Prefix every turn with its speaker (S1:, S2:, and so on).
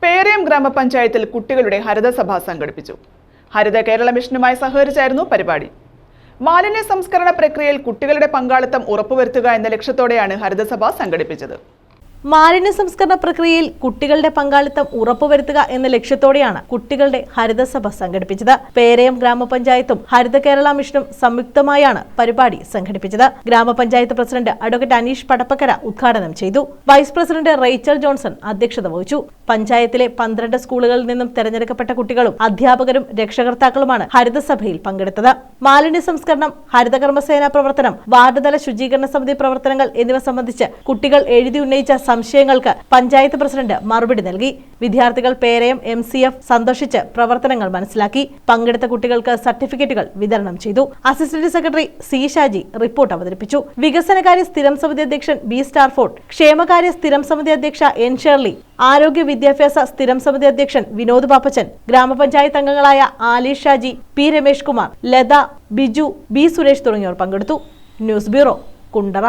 S1: പേരയം ഗ്രാമപഞ്ചായത്തിൽ കുട്ടികളുടെ ഹരിതസഭ സംഘടിപ്പിച്ചു. ഹരിത കേരള മിഷനുമായി സഹകരിച്ചായിരുന്നു പരിപാടി. മാലിന്യ സംസ്കരണ പ്രക്രിയയിൽ കുട്ടികളുടെ പങ്കാളിത്തം ഉറപ്പുവരുത്തുക എന്ന ലക്ഷ്യത്തോടെയാണ് ഹരിതസഭ സംഘടിപ്പിച്ചത്.
S2: മാലിന്യ സംസ്കരണ പ്രക്രിയയിൽ കുട്ടികളുടെ പങ്കാളിത്തം ഉറപ്പുവരുത്തുക എന്ന ലക്ഷ്യത്തോടെയാണ് കുട്ടികളുടെ ഹരിതസഭ സംഘടിപ്പിച്ചത്. പേരയം ഗ്രാമപഞ്ചായത്തും ഹരിത കേരള മിഷനും സംയുക്തമായാണ് പരിപാടി സംഘടിപ്പിച്ചത്. ഗ്രാമപഞ്ചായത്ത് പ്രസിഡന്റ് അഡ്വക്കേറ്റ് അനീഷ് പടപ്പക്കര ഉദ്ഘാടനം ചെയ്തു. വൈസ് പ്രസിഡന്റ് റേച്ചൽ ജോൺസൺ അധ്യക്ഷത വഹിച്ചു. പഞ്ചായത്തിലെ 12 സ്കൂളുകളിൽ നിന്നും തെരഞ്ഞെടുക്കപ്പെട്ട കുട്ടികളും അധ്യാപകരും രക്ഷകർത്താക്കളുമാണ് ഹരിതസഭയിൽ പങ്കെടുത്തത്. മാലിന്യ സംസ്കരണം, ഹരിതകർമ്മസേന പ്രവർത്തനം, വാർഡുതല ശുചീകരണ സമിതി പ്രവർത്തനങ്ങൾ എന്നിവ സംബന്ധിച്ച് കുട്ടികൾ എഴുതി ഉന്നയിച്ച സംശയങ്ങൾക്ക് പഞ്ചായത്ത് പ്രസിഡന്റ് മറുപടി നൽകി. വിദ്യാർത്ഥികൾ പേരയം MCF സന്ദർശിച്ച് പ്രവർത്തനങ്ങൾ മനസ്സിലാക്കി. പങ്കെടുത്ത കുട്ടികൾക്ക് സർട്ടിഫിക്കറ്റുകൾ വിതരണം ചെയ്തു. Assistant secretary C Shaji report അവതരിപ്പിച്ചു. വികസനകാര്യ സ്ഥിരം സമിതി അധ്യക്ഷൻ B സ്റ്റാർഫോർഡ്, ക്ഷേമകാര്യ സ്ഥിരം സമിതി അധ്യക്ഷ N ഷേർലി, ആരോഗ്യ വിദ്യാഭ്യാസ സ്ഥിരം സമിതി അധ്യക്ഷൻ വിനോദ് പാപ്പച്ചൻ, ഗ്രാമപഞ്ചായത്ത് അംഗങ്ങളായ ആലി ഷാജി, P രമേഷ് കുമാർ, ലത, ബിജു, B സുരേഷ് തുടങ്ങിയവർ പങ്കെടുത്തു. News bureau, Kundara.